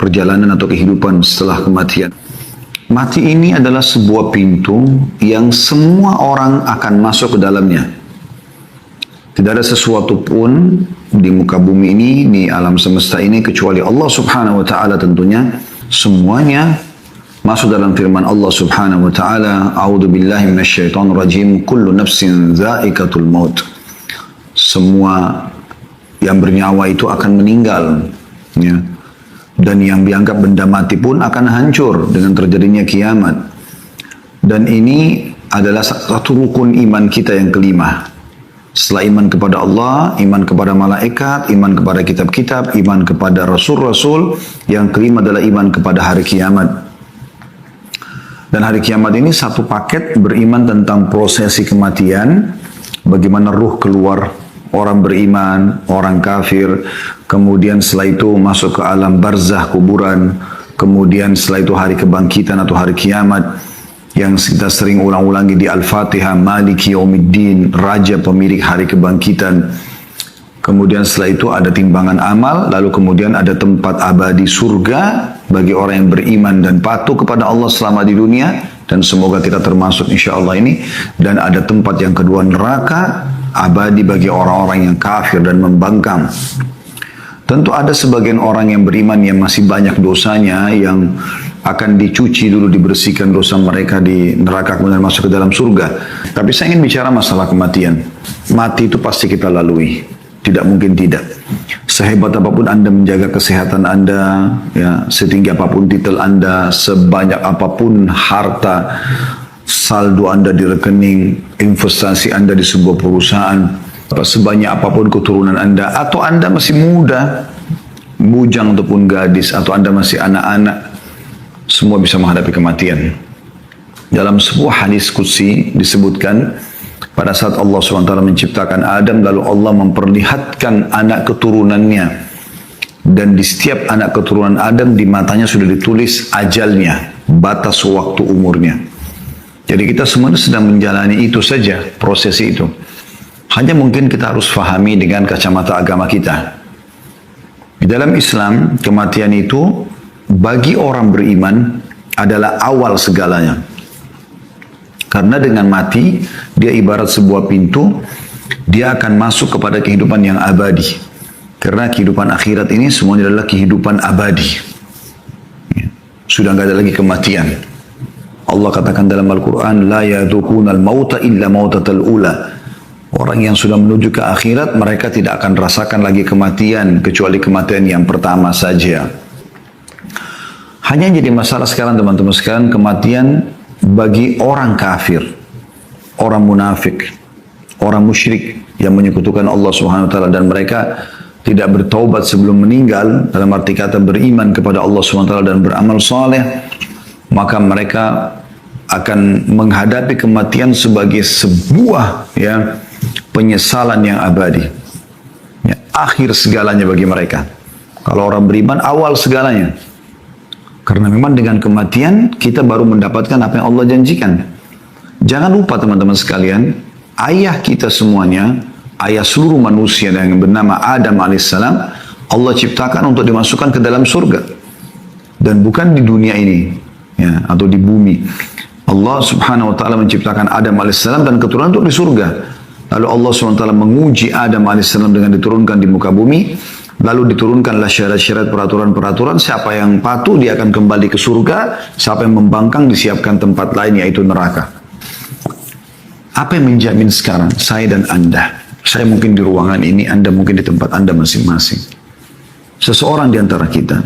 perjalanan atau kehidupan setelah kematian. Mati ini adalah sebuah pintu yang semua orang akan masuk ke dalamnya. Tidak ada sesuatu pun di muka bumi ini, di alam semesta ini, kecuali Allah subhanahu wa ta'ala tentunya. Semuanya masuk dalam firman Allah subhanahu wa ta'ala, A'udhu billahi minasyaitonir rajim, kullu nafsin za'iqatul maut. Semua yang bernyawa itu akan meninggal. Ya. Dan yang dianggap benda mati pun akan hancur dengan terjadinya kiamat. Dan ini adalah satu rukun iman kita yang kelima. Setelah iman kepada Allah, iman kepada malaikat, iman kepada kitab-kitab, iman kepada rasul-rasul, yang kelima adalah iman kepada hari kiamat. Dan hari kiamat ini satu paket, beriman tentang prosesi kematian, bagaimana ruh keluar orang beriman, orang kafir, kemudian setelah itu masuk ke alam barzah, kuburan, kemudian setelah itu hari kebangkitan atau hari kiamat, yang kita sering ulang-ulangi di Al-Fatihah, Maliki Yaumiddin, Raja pemilik hari kebangkitan. Kemudian setelah itu ada timbangan amal, lalu kemudian ada tempat abadi surga bagi orang yang beriman dan patuh kepada Allah selama di dunia, dan semoga kita termasuk insya Allah ini. Dan ada tempat yang kedua, neraka abadi bagi orang-orang yang kafir dan membangkang. Tentu ada sebagian orang yang beriman yang masih banyak dosanya, yang akan dicuci dulu, dibersihkan dosa mereka di neraka, kemudian masuk ke dalam surga. Tapi saya ingin bicara masalah kematian. Mati itu pasti kita lalui, tidak mungkin tidak. Sehebat apapun Anda menjaga kesehatan Anda, ya, setinggi apapun titel Anda, sebanyak apapun harta, saldo Anda di rekening, investasi Anda di sebuah perusahaan, sebanyak apapun keturunan Anda, atau Anda masih muda, bujang ataupun gadis, atau Anda masih anak-anak, semua bisa menghadapi kematian. Dalam sebuah hadis qudsi disebutkan, pada saat Allah SWT menciptakan Adam, lalu Allah memperlihatkan anak keturunannya, dan di setiap anak keturunan Adam di matanya sudah ditulis ajalnya, batas waktu umurnya. Jadi kita semuanya sedang menjalani itu saja, prosesi itu. Hanya mungkin kita harus fahami dengan kacamata agama kita. Di dalam Islam, kematian itu bagi orang beriman adalah awal segalanya. Karena dengan mati, dia ibarat sebuah pintu, dia akan masuk kepada kehidupan yang abadi. Karena kehidupan akhirat ini semuanya adalah kehidupan abadi. Sudah nggak ada lagi kematian. Allah katakan dalam Al-Quran, La yadhukunal mauta illa mautatal ula. Orang yang sudah menuju ke akhirat, mereka tidak akan rasakan lagi kematian, kecuali kematian yang pertama saja. Hanya jadi masalah sekarang teman-teman sekalian, kematian bagi orang kafir, orang munafik, orang musyrik yang menyekutukan Allah Subhanahu wa taala, dan mereka tidak bertaubat sebelum meninggal, dalam arti kata beriman kepada Allah Subhanahu wa taala dan beramal saleh, maka mereka akan menghadapi kematian sebagai sebuah penyesalan yang abadi. Ya, akhir segalanya bagi mereka. Kalau orang beriman, awal segalanya. Karena memang dengan kematian kita baru mendapatkan apa yang Allah janjikan. Jangan lupa teman-teman sekalian, ayah kita semuanya, ayah seluruh manusia yang bernama Adam alaihissalam, Allah ciptakan untuk dimasukkan ke dalam surga. Dan bukan di dunia ini, ya, atau di bumi. Allah subhanahu wa ta'ala menciptakan Adam alaihissalam dan keturunan untuk di surga. Lalu Allah subhanahu wa ta'ala menguji Adam alaihissalam dengan diturunkan di muka bumi. Lalu diturunkanlah syarat-syarat, peraturan-peraturan. Siapa yang patuh dia akan kembali ke surga. Siapa yang membangkang disiapkan tempat lain, yaitu neraka. Apa yang menjamin sekarang saya dan Anda? Saya mungkin di ruangan ini, Anda mungkin di tempat Anda masing-masing. Seseorang di antara kita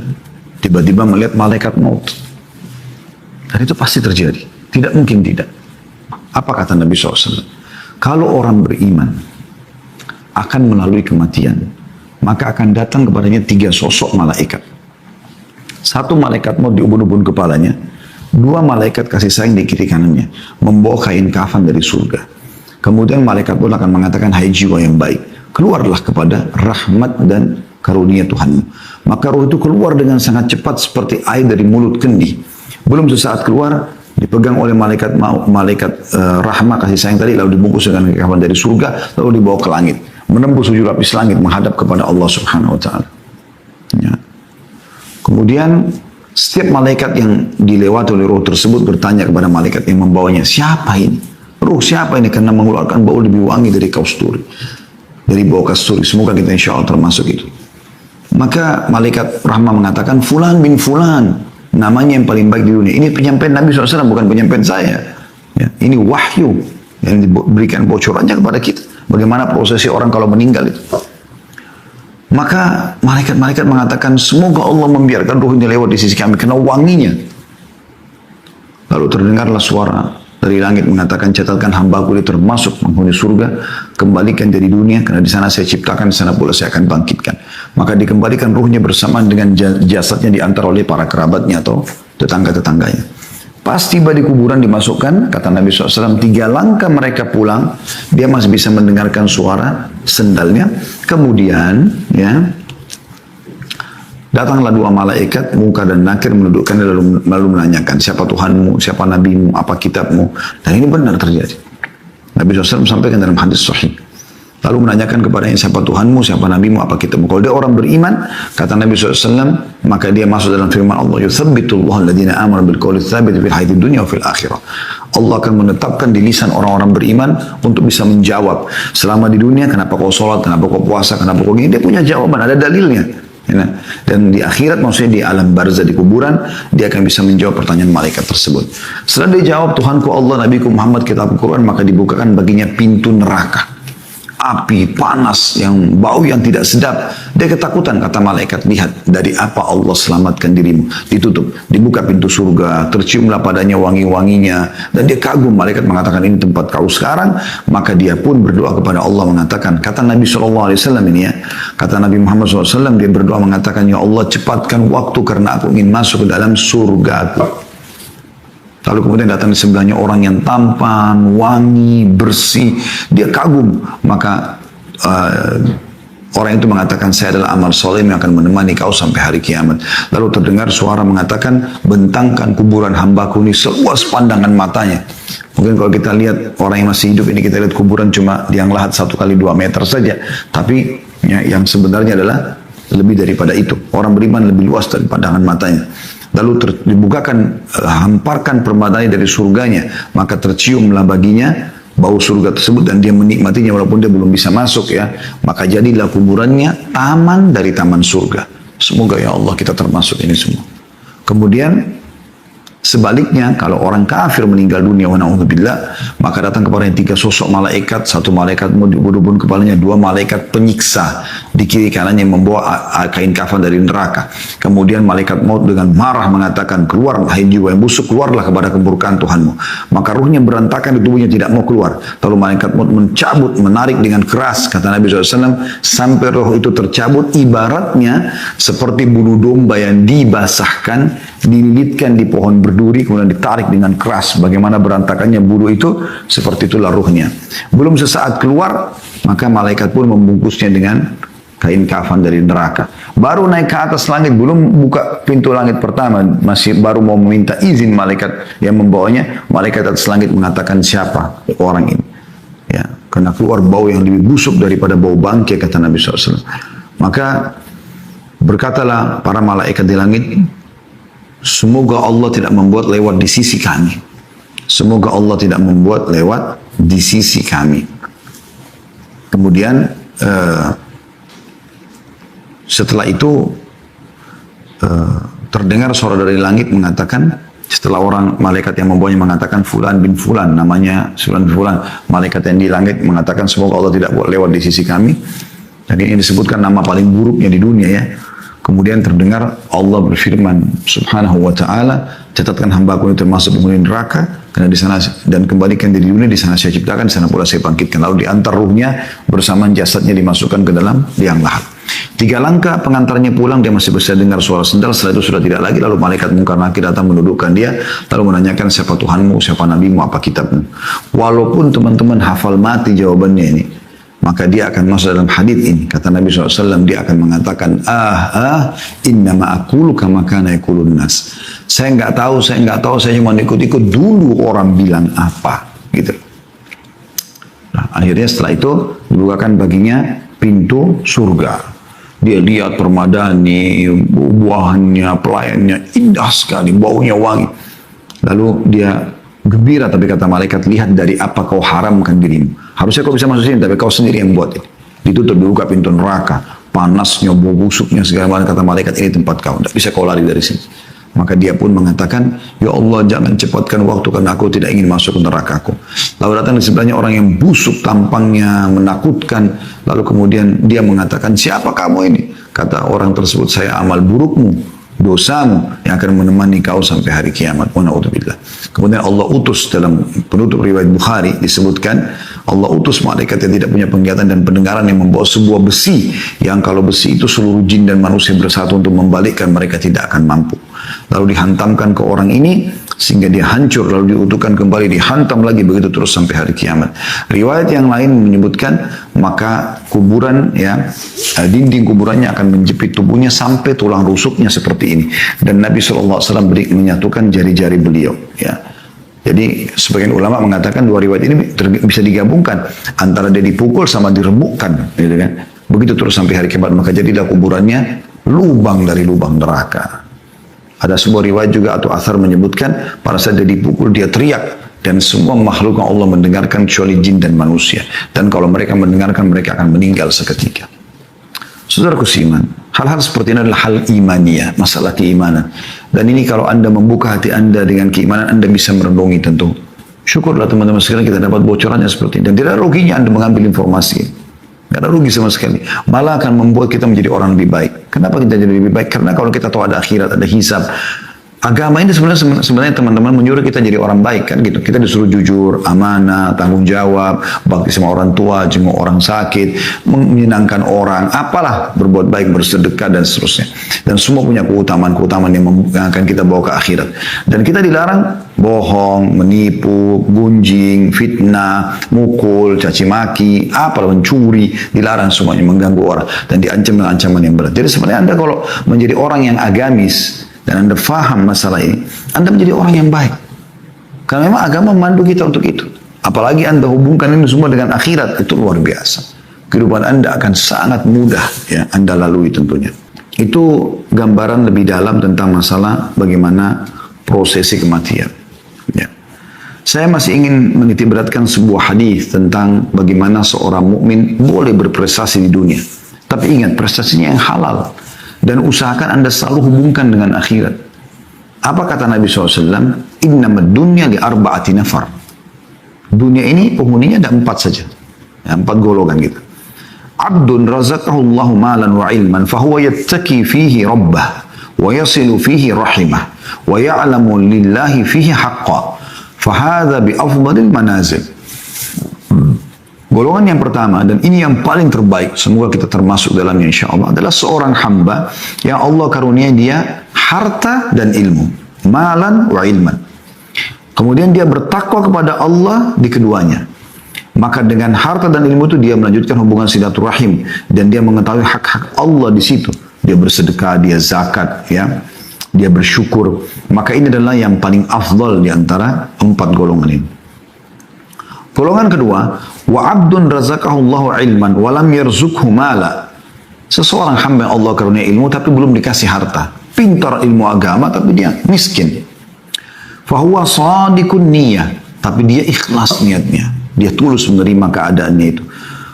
tiba-tiba melihat malaikat maut. Dan itu pasti terjadi. Tidak mungkin tidak. Apa kata Nabi SAW? Kalau orang beriman akan melalui kematian, maka akan datang kepadanya 3 sosok malaikat. 1 malaikat maut di ubun-ubun kepalanya, 2 malaikat kasih sayang di kiri kanannya, membawa kain kafan dari surga. Kemudian malaikat pun akan mengatakan, hai jiwa yang baik, keluarlah kepada rahmat dan karunia Tuhanmu. Maka roh itu keluar dengan sangat cepat seperti air dari mulut kendi. Belum sesaat keluar, dipegang oleh malaikat rahmat kasih sayang tadi, lalu dibungkus dengan kain kafan dari surga, lalu dibawa ke langit, menembus 7 lapis langit, menghadap kepada Allah subhanahu wa ta'ala. Ya. Kemudian setiap malaikat yang dilewati oleh roh tersebut bertanya kepada malaikat yang membawanya, siapa ini? Ruh siapa ini? Karena mengeluarkan bau lebih wangi dari kasturi, dari bau kasturi. Semoga kita insya Allah termasuk itu. Maka malaikat rahmah mengatakan, Fulan bin Fulan, namanya yang paling baik di dunia. Ini penyampaian Nabi SAW, bukan penyampaian saya. Ya, ini wahyu yang diberikan bocorannya kepada kita. Bagaimana prosesi orang kalau meninggal itu. Maka malaikat-malaikat mengatakan, semoga Allah membiarkan ruh ini lewat di sisi kami, karena wanginya. Lalu terdengarlah suara dari langit mengatakan, catatkan hambaku ini termasuk penghuni surga, kembalikan dari dunia, karena di sana saya ciptakan, di sana pula saya akan bangkitkan. Maka dikembalikan ruhnya bersamaan dengan jasadnya diantar oleh para kerabatnya atau tetangga-tetangganya. Pas tiba di kuburan dimasukkan, kata Nabi SAW, 3 langkah mereka pulang, dia masih bisa mendengarkan suara sendalnya. Kemudian, ya, datanglah 2 malaikat, Munkar dan Nakir, menundukkannya lalu menanyakan, siapa Tuhanmu, siapa Nabimu, apa kitabmu. Dan ini benar terjadi. Nabi SAW sampaikan dalam hadis sahih. Lalu menanyakan kepadanya, siapa Tuhanmu, siapa Nabimu, apa kitabmu. Kalau dia orang beriman, kata Nabi SAW, maka dia masuk dalam firman Allah, yuthabbitullahu alladhina amanu bil qawli tsabit fil hayatid dunya wa fil akhirah. Allah akan menetapkan di lisan orang-orang beriman untuk bisa menjawab. Selama di dunia, kenapa kau sholat, kenapa kau puasa, kenapa kau gini, dia punya jawaban, ada dalilnya. Ya, dan di akhirat, maksudnya di alam barzah, di kuburan, dia akan bisa menjawab pertanyaan malaikat tersebut. Setelah dia jawab, Tuhanku Allah, Nabiku Muhammad, kitab Al-Quran, maka dibukakan baginya pintu neraka. Api panas yang bau yang tidak sedap. Dia ketakutan, kata malaikat, lihat dari apa Allah selamatkan dirimu. Ditutup, dibuka pintu surga, terciumlah padanya wangi-wanginya, dan dia kagum. Malaikat mengatakan, ini tempat kau sekarang. Maka dia pun berdoa kepada Allah mengatakan, kata Nabi SAW ini ya, kata Nabi Muhammad SAW, dia berdoa mengatakan, ya Allah cepatkan waktu karena aku ingin masuk ke dalam surgaku. Lalu kemudian datang di sebelahnya orang yang tampan, wangi, bersih. Dia kagum. Maka orang itu mengatakan, saya adalah amal soleh yang akan menemani kau sampai hari kiamat. Lalu terdengar suara mengatakan, bentangkan kuburan hambaku ini seluas pandangan matanya. Mungkin kalau kita lihat orang yang masih hidup ini, kita lihat kuburan cuma yang lahat 1 kali 2 meter saja. Tapi ya, yang sebenarnya adalah lebih daripada itu. Orang beriman lebih luas dari pandangan matanya. Lalu dibukakan, hamparkan permadani dari surganya, maka terciumlah baginya bau surga tersebut dan dia menikmatinya walaupun dia belum bisa masuk ya. Maka jadilah kuburannya taman dari taman surga. Semoga ya Allah kita termasuk ini semua. Kemudian sebaliknya, kalau orang kafir meninggal dunia, wa na'udzubillah, maka datang kepadanya 3 sosok malaikat, 1 malaikat mau dibudubun kepalanya, 2 malaikat penyiksa di kiri kanannya membawa kain kafan dari neraka. Kemudian malaikat maut dengan marah mengatakan, keluarlah hai jiwa yang busuk, keluarlah kepada keburukan Tuhanmu. Maka ruhnya berantakan di tubuhnya, tidak mau keluar. Lalu malaikat maut mencabut, menarik dengan keras, kata Nabi SAW, sampai roh itu tercabut, ibaratnya seperti bulu domba yang dibasahkan, dililitkan di pohon berduri, kemudian ditarik dengan keras. Bagaimana berantakannya bulu itu, seperti itulah ruhnya. Belum sesaat keluar, maka malaikat pun membungkusnya dengan kain kafan dari neraka. Baru naik ke atas langit, belum buka pintu langit pertama, masih baru mau meminta izin malaikat yang membawanya. Malaikat atas langit mengatakan, siapa orang ini? Ya, karena keluar bau yang lebih busuk daripada bau bangkai, kata Nabi SAW. Maka berkatalah para malaikat di langit, semoga Allah tidak membuat lewat di sisi kami. Semoga Allah tidak membuat lewat di sisi kami. Kemudian setelah itu terdengar suara dari langit mengatakan, setelah orang malaikat yang membawanya mengatakan, Fulan bin Fulan, namanya Fulan bin Fulan, malaikat yang di langit mengatakan, semoga Allah tidak buat lewat di sisi kami. Dan ini disebutkan nama paling buruknya di dunia ya. Kemudian terdengar Allah berfirman subhanahu wa ta'ala, catatkan hambaku itu termasuk penghuni neraka, karena di sana, dan kembalikan di dunia, di sana saya ciptakan, di sana pula saya bangkitkan. Lalu diantar ruhnya bersamaan jasadnya dimasukkan ke dalam liang lahat. 3 langkah pengantarnya pulang, dia masih bisa dengar suara sendal, setelah itu sudah tidak lagi. Lalu malaikat Munkar Nakir datang mendudukkan dia, lalu menanyakan, siapa Tuhanmu, siapa Nabimu, apa kitabmu. Walaupun teman-teman hafal mati jawabannya ini, maka dia akan masuk dalam hadits ini. Kata Nabi SAW, dia akan mengatakan, innama aqulu kama kana yaqulun nas. Saya nggak tahu, saya cuma ikut-ikut dulu orang bilang apa, gitu. Nah, akhirnya setelah itu dibukakan baginya pintu surga. Dia lihat permadani, buahnya, pelayannya indah sekali, baunya wangi. Lalu dia gembira, tapi kata malaikat, lihat dari apa kau haramkan dirimu. Harusnya kau bisa masuk sini, tapi kau sendiri yang buat ini. Ditutup, dibuka pintu neraka, panasnya, bau busuknya, segala macam. Kata malaikat, ini tempat kau, tidak bisa kau lari dari sini. Maka dia pun mengatakan, ya Allah jangan cepatkan waktu karena aku tidak ingin masuk ke nerakaku. Lalu datang di sebelahnya orang yang busuk, tampangnya menakutkan. Lalu kemudian dia mengatakan, siapa kamu ini? Kata orang tersebut, saya amal burukmu, dosamu yang akan menemani kau sampai hari kiamat. Kemudian Allah utus, dalam penutup riwayat Bukhari disebutkan, Allah utus malaikat yang tidak punya penglihatan dan pendengaran yang membawa sebuah besi, yang kalau besi itu seluruh jin dan manusia bersatu untuk membalikkan, mereka tidak akan mampu. Lalu dihantamkan ke orang ini sehingga dia hancur, lalu diutuhkan kembali, dihantam lagi, begitu terus sampai hari kiamat. Riwayat yang lain menyebutkan maka kuburan, ya, dinding kuburannya akan menjepit tubuhnya sampai tulang rusuknya seperti ini. Dan Nabi SAW menyatukan jari-jari beliau, ya. Jadi sebagian ulama mengatakan dua riwayat ini bisa digabungkan, antara dia dipukul sama diremukkan, gitu kan. Begitu terus sampai hari kiamat, maka jadilah kuburannya lubang dari lubang neraka. Ada sebuah riwayat juga atau athar menyebutkan pada saat dia dipukul dia teriak, dan semua makhluk Allah mendengarkan kecuali jin dan manusia. Dan kalau mereka mendengarkan, mereka akan meninggal seketika. Saudaraku seiman, hal-hal seperti ini adalah hal imaniyah, masalah keimanan. Dan ini kalau Anda membuka hati Anda dengan keimanan, Anda bisa merenungi tentu. Syukurlah teman-teman sekalian kita dapat bocorannya seperti ini. Dan tidak ada ruginya Anda mengambil informasi. Tidak ada rugi sama sekali. Malah akan membuat kita menjadi orang lebih baik. Kenapa kita jadi lebih baik? Karena kalau kita tahu ada akhirat, ada hisab. Agama ini sebenarnya teman-teman menyuruh kita jadi orang baik, kan gitu. Kita disuruh jujur, amanah, tanggung jawab, bakti sama orang tua, jenguk orang sakit, menyenangkan orang, apalah, berbuat baik, bersedekah dan seterusnya. Dan semua punya keutamaan-keutamaan yang akan kita bawa ke akhirat. Dan kita dilarang bohong, menipu, gunjing, fitnah, mukul, caci maki, apalah, mencuri, dilarang semuanya, mengganggu orang dan diancam dengan ancaman yang berat. Jadi sebenarnya Anda kalau menjadi orang yang agamis dan Anda faham masalah ini, Anda menjadi orang yang baik. Karena memang agama memandu kita untuk itu. Apalagi Anda hubungkan ini semua dengan akhirat, itu luar biasa. Kehidupan Anda akan sangat mudah, ya, Anda lalui tentunya. Itu gambaran lebih dalam tentang masalah bagaimana prosesi kematian. Ya. Saya masih ingin menitiberatkan sebuah hadis tentang bagaimana seorang mukmin boleh berprestasi di dunia. Tapi ingat, prestasinya yang halal. Dan usahakan Anda selalu hubungkan dengan akhirat. Apa kata Nabi SAW? Innamad dunya li arba'ati nafar. Dunia ini penghuninya ada 4 saja. Ya, 4 golongan gitu. Abdun razaqahullahu malan wa ilman fahuwa yattaki fihi rabbah wa yasilu fihi rahimah wa ya'lamu lillahi fihi haqqa fahadha bi afdalil manazil. Golongan yang pertama, dan ini yang paling terbaik, semoga kita termasuk dalamnya insya Allah, adalah seorang hamba yang Allah karunia dia harta dan ilmu, malan wa ilman. Kemudian dia bertakwa kepada Allah di keduanya. Maka dengan harta dan ilmu itu dia melanjutkan hubungan silaturahim dan dia mengetahui hak-hak Allah di situ. Dia bersedekah, dia zakat, ya, dia bersyukur. Maka ini adalah yang paling afdal di antara 4 golongan ini. Golongan kedua, wa abdun razaqahullahu ilman wa lam yarzuqhu mala. Seseorang hamba yang Allah karunia ilmu tapi belum dikasih harta. Pintar ilmu agama tapi dia miskin. Fahuwa shadiqun niyyah, tapi dia ikhlas niatnya. Dia tulus menerima keadaannya itu.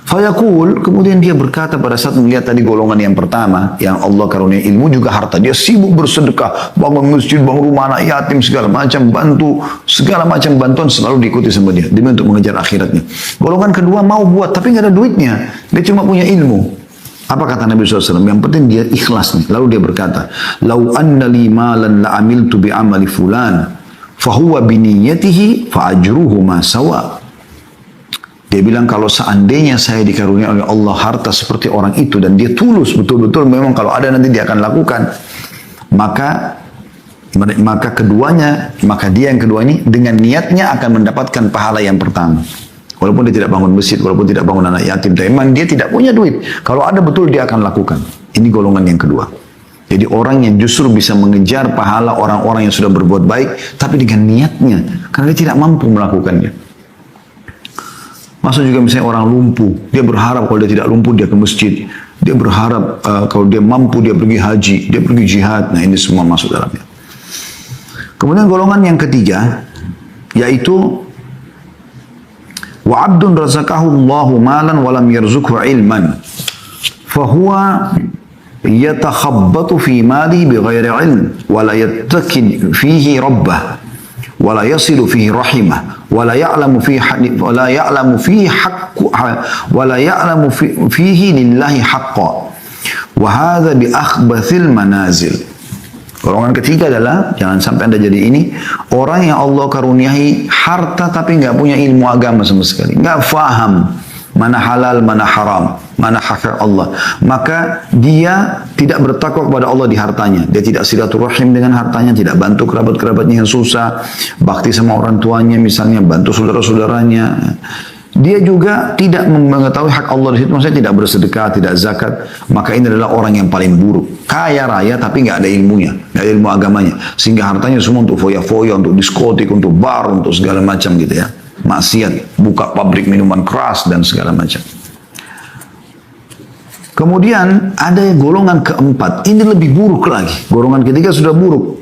Fayaqul, kemudian dia berkata pada saat melihat tadi golongan yang pertama, yang Allah karunia ilmu juga harta. Dia sibuk bersedekah, bangun masjid, bangun rumah anak yatim, segala macam, bantu, segala macam bantuan selalu diikuti sama dia. Demi untuk mengejar akhiratnya. Golongan kedua mau buat, tapi nggak ada duitnya. Dia cuma punya ilmu. Apa kata Nabi SAW? Yang penting dia ikhlas nih. Lalu dia berkata, Lau anna li malan la amiltu bi amali fulan, fahuwa biniyatihi fa ajruhu ma sawa. Dia bilang kalau seandainya saya dikarunia oleh Allah harta seperti orang itu dan dia tulus betul-betul memang kalau ada nanti dia akan lakukan, maka dia yang kedua ini dengan niatnya akan mendapatkan pahala yang pertama. Walaupun dia tidak bangun masjid, walaupun tidak bangun anak yatim, tapi memang dia tidak punya duit. Kalau ada betul dia akan lakukan. Ini golongan yang kedua. Jadi orang yang justru bisa mengejar pahala orang-orang yang sudah berbuat baik tapi dengan niatnya karena dia tidak mampu melakukannya. Masa juga misalnya orang lumpuh, dia berharap kalau dia tidak lumpuh dia ke masjid, Dia berharap kalau dia mampu dia pergi haji, dia pergi jihad. Nah ini semua masuk dalamnya. Kemudian golongan yang ketiga, yaitu wa abdun razaqahu Allahu malan wa lam yarzuqhu ilman fahuwa yatakhabbatu fi mali bighairi ilm wa la yattaqi fihi rabbah wa la yasilu fihi rahimah wa la ya'lamu fihi lillahi haqqan wa hadha bi akhbathil manazil. Golongan ketiga adalah, jangan sampai Anda jadi ini, orang yang Allah karuniai harta tapi nggak punya ilmu agama sama sekali. Nggak faham mana halal, mana haram, mana hak Allah. Maka dia tidak bertakwa kepada Allah di hartanya. Dia tidak silaturahim dengan hartanya, tidak bantu kerabat-kerabatnya yang susah, bakti sama orang tuanya misalnya, bantu saudara-saudaranya. Dia juga tidak mengetahui hak Allah di situ, maksudnya tidak bersedekah, tidak zakat. Maka ini adalah orang yang paling buruk. Kaya raya tapi nggak ada ilmunya, nggak ada ilmu agamanya, sehingga hartanya semua untuk foya-foya, untuk diskotik, untuk bar, untuk segala macam gitu ya. Maksiat, buka pabrik minuman keras dan segala macam. Kemudian ada golongan keempat, ini lebih buruk lagi. Golongan ketiga sudah buruk.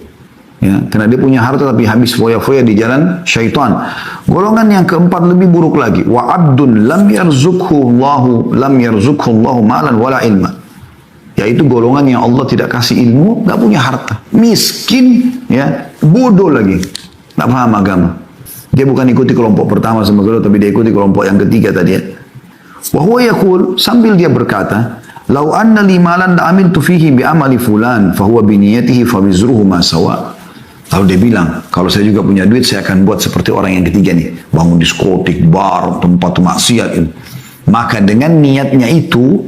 Ya, karena dia punya harta tapi habis foya-foya di jalan syaitan. Golongan yang keempat lebih buruk lagi. Wa abdun lam yarzuqhu Allahu malan wala ilma. Yaitu golongan yang Allah tidak kasih ilmu, nggak punya harta, miskin, ya, bodoh lagi, nggak paham agama. Dia bukan ikuti kelompok pertama sama kedua, tapi dia ikuti kelompok yang ketiga tadi ya. Wa huwa yaqul, sambil dia berkata, "Lau anna li malan la amiltu fihi bi amali fulan, fa huwa bi niyatihi fa wizruhu ma sawa." Lalu dia bilang, kalau saya juga punya duit, saya akan buat seperti orang yang ketiga nih. Bangun diskotik, bar, tempat maksiat itu. Maka dengan niatnya itu,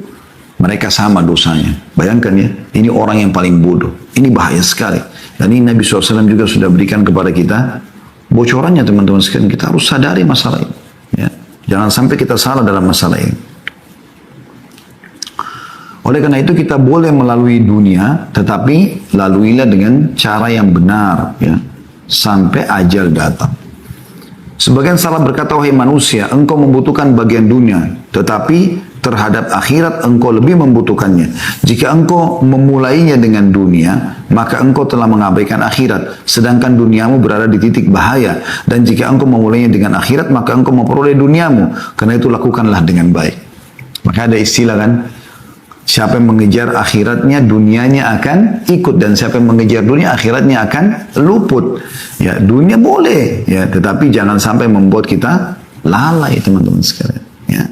mereka sama dosanya. Bayangkan ya, ini orang yang paling bodoh. Ini bahaya sekali. Dan ini Nabi SAW juga sudah berikan kepada kita bocorannya teman-teman sekalian. Kita harus sadari masalah ini. Ya. Jangan sampai kita salah dalam masalah ini. Oleh karena itu kita boleh melalui dunia, tetapi laluilah dengan cara yang benar, ya, sampai ajal datang. Sebagian salah berkata, wahai manusia, engkau membutuhkan bagian dunia, tetapi terhadap akhirat engkau lebih membutuhkannya. Jika engkau memulainya dengan dunia, maka engkau telah mengabaikan akhirat, sedangkan duniamu berada di titik bahaya. Dan jika engkau memulainya dengan akhirat, maka engkau memperoleh duniamu. Karena itu lakukanlah dengan baik. Maka ada istilah kan, siapa yang mengejar akhiratnya, dunianya akan ikut. Dan siapa yang mengejar dunia, akhiratnya akan luput. Ya, dunia boleh, ya, tetapi jangan sampai membuat kita lalai, teman-teman sekalian. Ya,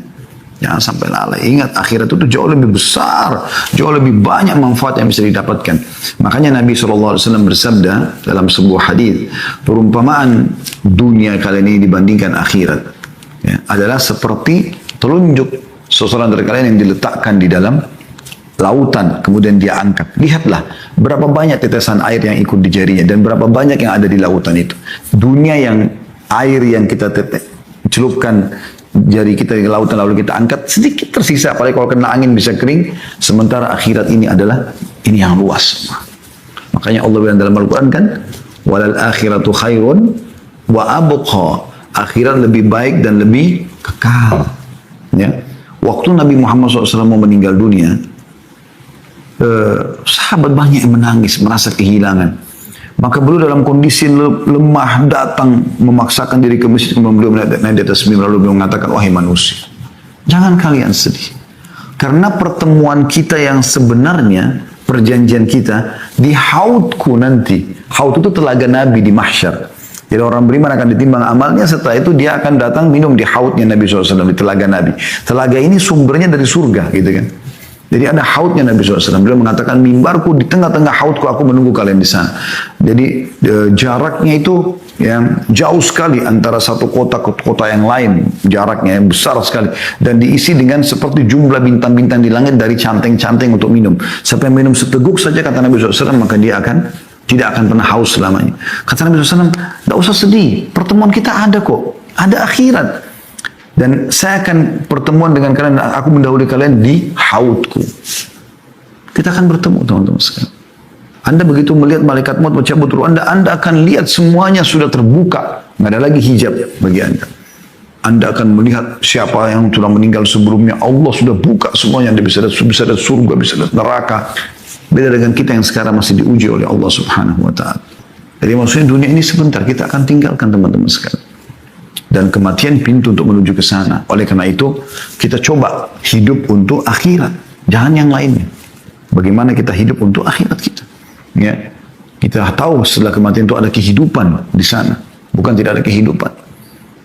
jangan sampai lalai. Ingat, akhirat itu jauh lebih besar, jauh lebih banyak manfaat yang bisa didapatkan. Makanya Nabi SAW bersabda dalam sebuah hadis, perumpamaan dunia kalian ini dibandingkan akhirat, ya, adalah seperti telunjuk seseorang dari kalian yang diletakkan di dalam lautan, kemudian dia angkat. Lihatlah berapa banyak tetesan air yang ikut di jarinya dan berapa banyak yang ada di lautan itu. Dunia yang air yang kita celupkan jari kita di lautan lalu kita angkat, sedikit tersisa, apalagi kalau kena angin bisa kering. Sementara akhirat ini adalah ini yang luas. Makanya Allah bilang dalam Al-Quran kan, walal akhiratu khairun wa abqa. Akhirat lebih baik dan lebih kekal. Ya. Waktu Nabi Muhammad SAW mau meninggal dunia, sahabat banyak yang menangis, merasa kehilangan. Maka beliau dalam kondisi lemah datang memaksakan diri ke masjid, kemudian beliau naik di atas mimbar, lalu beliau mengatakan, wahai manusia, jangan kalian sedih. Karena pertemuan kita yang sebenarnya, perjanjian kita, di haudku nanti. Haud itu telaga Nabi di mahsyar. Jadi orang beriman akan ditimbang amalnya, setelah itu dia akan datang minum di haudnya Nabi SAW, di telaga Nabi. Telaga ini sumbernya dari surga, gitu kan. Jadi ada haudnya Nabi SAW. Beliau mengatakan, mimbarku di tengah-tengah haudku, aku menunggu kalian di sana. Jadi jaraknya itu yang jauh sekali antara satu kota ke kota yang lain. Jaraknya yang besar sekali. Dan diisi dengan seperti jumlah bintang-bintang di langit dari canteng-canteng untuk minum. Sampai minum seteguk saja, kata Nabi SAW, maka dia tidak akan pernah haus selamanya. Kata Nabi SAW, tidak usah sedih. Pertemuan kita ada kok. Ada akhirat. Dan saya akan pertemuan dengan kalian, aku mendahului kalian di haudku. Kita akan bertemu, teman-teman sekalian. Anda begitu melihat malaikat maut mencabut ruh Anda akan lihat semuanya sudah terbuka. Nggak ada lagi hijab bagi Anda. Anda akan melihat siapa yang sudah meninggal sebelumnya. Allah sudah buka semuanya. Anda bisa lihat surga, bisa lihat neraka. Beda dengan kita yang sekarang masih diuji oleh Allah Subhanahu wa Ta'ala. Jadi maksudnya dunia ini sebentar, kita akan tinggalkan teman-teman sekalian. Dan kematian pintu untuk menuju ke sana. Oleh karena itu, kita coba hidup untuk akhirat. Jangan yang lainnya. Bagaimana kita hidup untuk akhirat kita. Ya. Kita tahu setelah kematian itu ada kehidupan di sana. Bukan tidak ada kehidupan.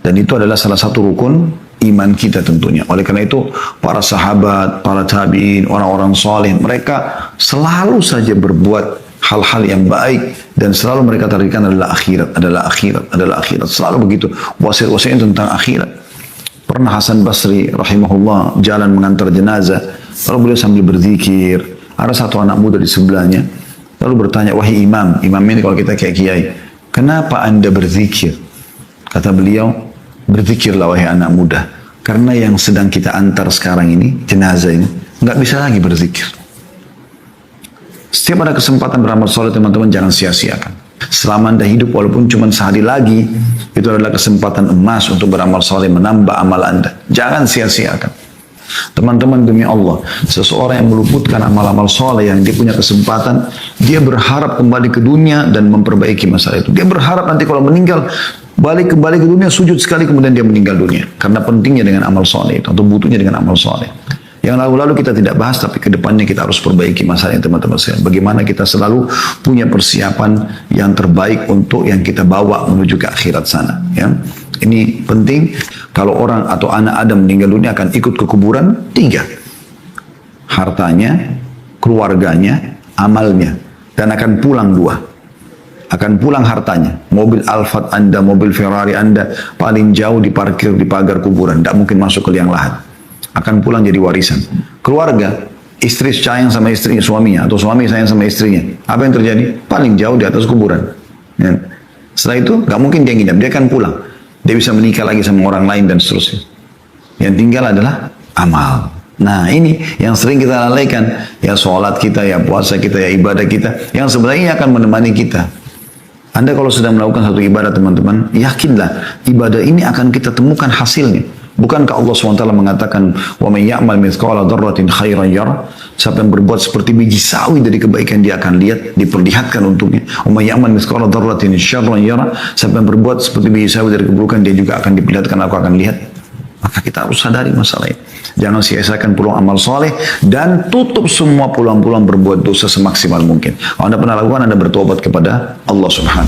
Dan itu adalah salah satu rukun iman kita tentunya. Oleh karena itu, para sahabat, para tabi'in, orang-orang saleh, mereka selalu saja berbuat hal-hal yang baik dan selalu mereka tarikan adalah akhirat, adalah akhirat, adalah akhirat. Selalu begitu. Wasiat-wasiat tentang akhirat. Pernah Hasan Basri rahimahullah jalan mengantar jenazah, lalu beliau sambil berzikir. Ada satu anak muda di sebelahnya, lalu bertanya, wahai imam, imam ini kalau kita kayak kiai, kenapa anda berzikir? Kata beliau, berzikirlah wahai anak muda, karena yang sedang kita antar sekarang ini, jenazah ini, nggak bisa lagi berzikir. Setiap ada kesempatan beramal soleh teman-teman jangan sia-siakan. Selama anda hidup walaupun cuma sehari lagi, itu adalah kesempatan emas untuk beramal soleh, menambah amal anda. Jangan sia-siakan. Teman-teman demi Allah, seseorang yang meluputkan amal-amal soleh yang dia punya kesempatan, dia berharap kembali ke dunia dan memperbaiki masalah itu. Dia berharap nanti kalau meninggal, kembali ke dunia, sujud sekali kemudian dia meninggal dunia. Karena pentingnya dengan amal soleh itu, atau butuhnya dengan amal soleh. Yang lalu-lalu kita tidak bahas, tapi ke depannya kita harus perbaiki masalahnya teman-teman sekalian. Bagaimana kita selalu punya persiapan yang terbaik untuk yang kita bawa menuju ke akhirat sana. Ya. Ini penting. Kalau orang atau anak Adam meninggal dunia akan ikut ke kuburan 3. Hartanya, keluarganya, amalnya. Dan akan pulang 2. Akan pulang hartanya. Mobil Alphard Anda, mobil Ferrari Anda paling jauh diparkir di pagar kuburan. Tidak mungkin masuk ke liang lahat. Akan pulang jadi warisan. Keluarga, istri sayang sama istrinya, suaminya, atau suami sayang sama istrinya. Apa yang terjadi? Paling jauh di atas kuburan. Ya. Setelah itu, gak mungkin dia nginap, dia akan pulang. Dia bisa menikah lagi sama orang lain dan seterusnya. Yang tinggal adalah amal. Nah ini yang sering kita lalaikan. Ya sholat kita, ya puasa kita, ya ibadah kita. Yang sebenarnya akan menemani kita. Anda kalau sedang melakukan satu ibadah teman-teman, yakinlah ibadah ini akan kita temukan hasilnya. Bukankah Allah SWT mengatakan, وَمَنْ يَعْمَلْ مِثْقَالَ ذَرَّةٍ خَيْرًا يَرَهُ. Siapa yang berbuat seperti biji sawi dari kebaikan dia akan lihat, diperlihatkan untuknya. وَمَنْ يَعْمَلْ مِثْقَالَ ذَرَّةٍ شَرًّا يَرَهُ. Siapa yang berbuat seperti biji sawi dari keburukan dia juga akan diperlihatkan, aku akan lihat. Maka kita harus sadari masalah ini. Jangan sia-siakan peluang amal soleh dan tutup semua peluang-peluang berbuat dosa semaksimal mungkin. Kalau Anda pernah lakukan, Anda bertobat kepada Allah Subhanahu